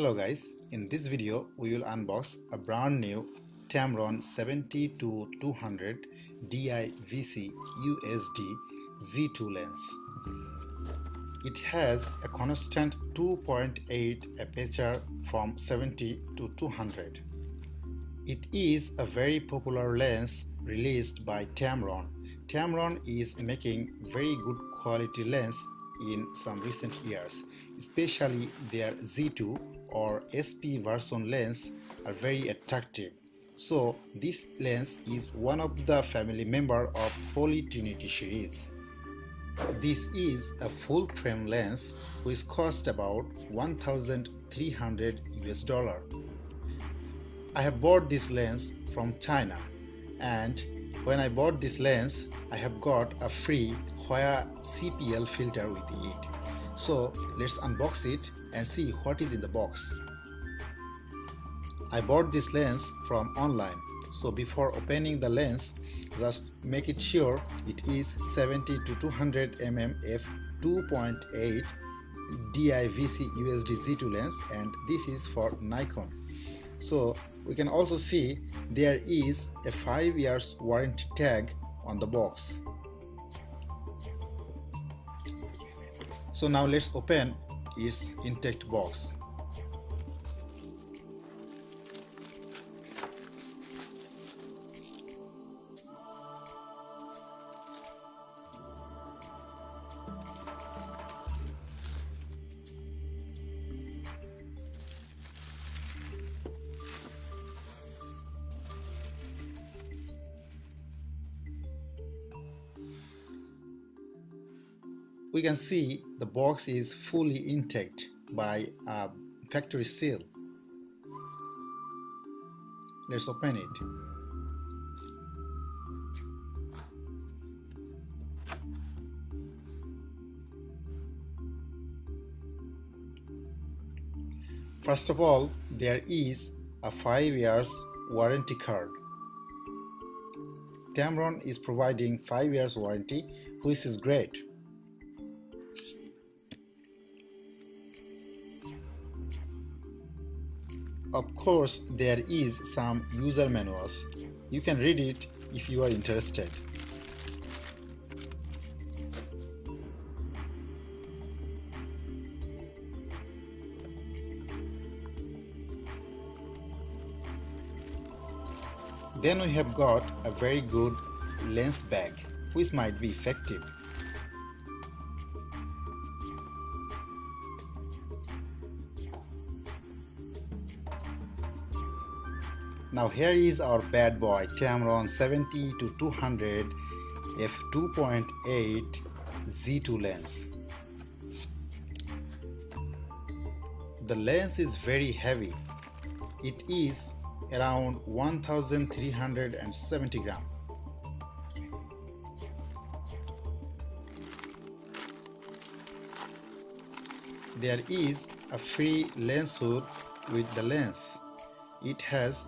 Hello guys, in this video we will unbox a brand new Tamron 70-200 DIVC USD Z2 lens. It has a constant 2.8 aperture from 70 to 200. It is a very popular lens released by Tamron. Tamron is making very good quality lens in some recent years, especially their Z2 or SP version lens are very attractive. So this lens is one of the family member of Holy Trinity series. This is a full frame lens which cost about 1,300 US dollar. I have bought this lens from China, and when I bought this lens I have got a free Hoya CPL filter with it. So let's unbox it and see what is in the box. I bought this lens from online, so before opening the lens just make it sure it is 70 to 200 mm f2.8 DIVC USD Z2 lens, and this is for Nikon. So we can also see there is a 5 years warranty tag on the box. So now let's open its intact box. We can see the box is fully intact by a factory seal. Let's open it. First of all, there is a 5 years warranty card. Tamron is providing 5 years warranty, which is great. Of course, there is some user manuals. You can read it if you are interested. Then we have got a very good lens bag, which might be effective. Now here is our bad boy Tamron 70 to 200 f2.8 Z2 lens. The lens is very heavy. It is around 1,370 grams. There is a free lens hood with the lens. It has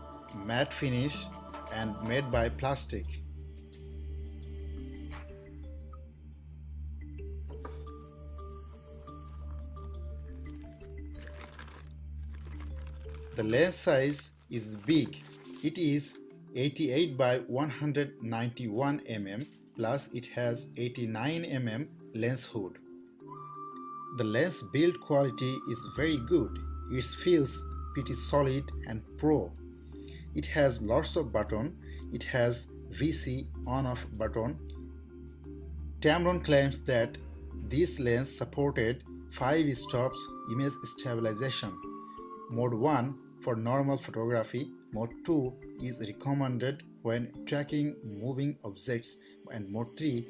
matte finish and made by plastic. The lens size is big. It is 88 by 191 mm, plus it has 89 mm lens hood. The lens build quality is very good. It feels pretty solid and pro. It has lots of buttons. It has VC on-off button. Tamron claims that this lens supported 5 stops image stabilization. Mode 1 for normal photography. Mode 2 is recommended when tracking moving objects, and Mode 3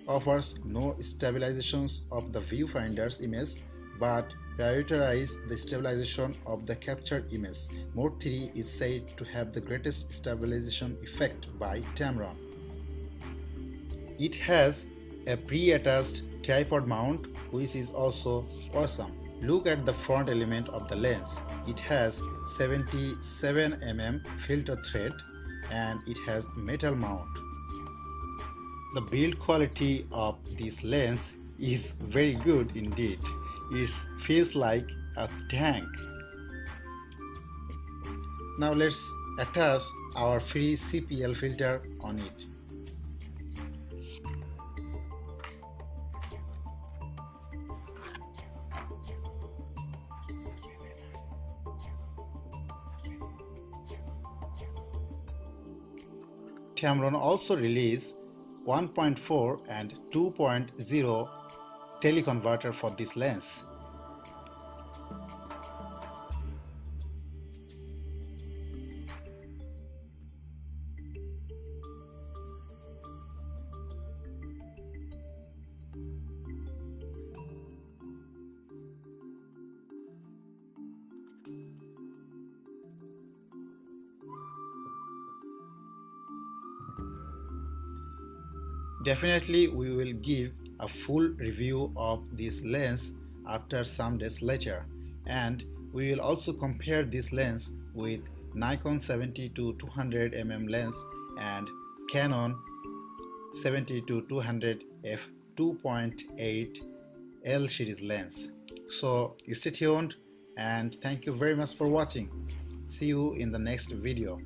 offers no stabilizations of the viewfinder's image but prioritize the stabilization of the captured image. Mode 3 is said to have the greatest stabilization effect by Tamron. It has a pre-attached tripod mount, which is also awesome. Look at the front element of the lens. It has 77 mm filter thread and it has metal mount. The build quality of this lens is very good indeed. It feels like a tank. Now let's attach our free CPL filter on it. Tamron also released 1.4 and 2.0 teleconverter for this lens. Definitely we will give a full review of this lens after some days later, and we will also compare this lens with Nikon 70 to 200 mm lens and Canon 70 to 200 f2.8 L series lens. So stay tuned and thank you very much for watching. See you in the next video.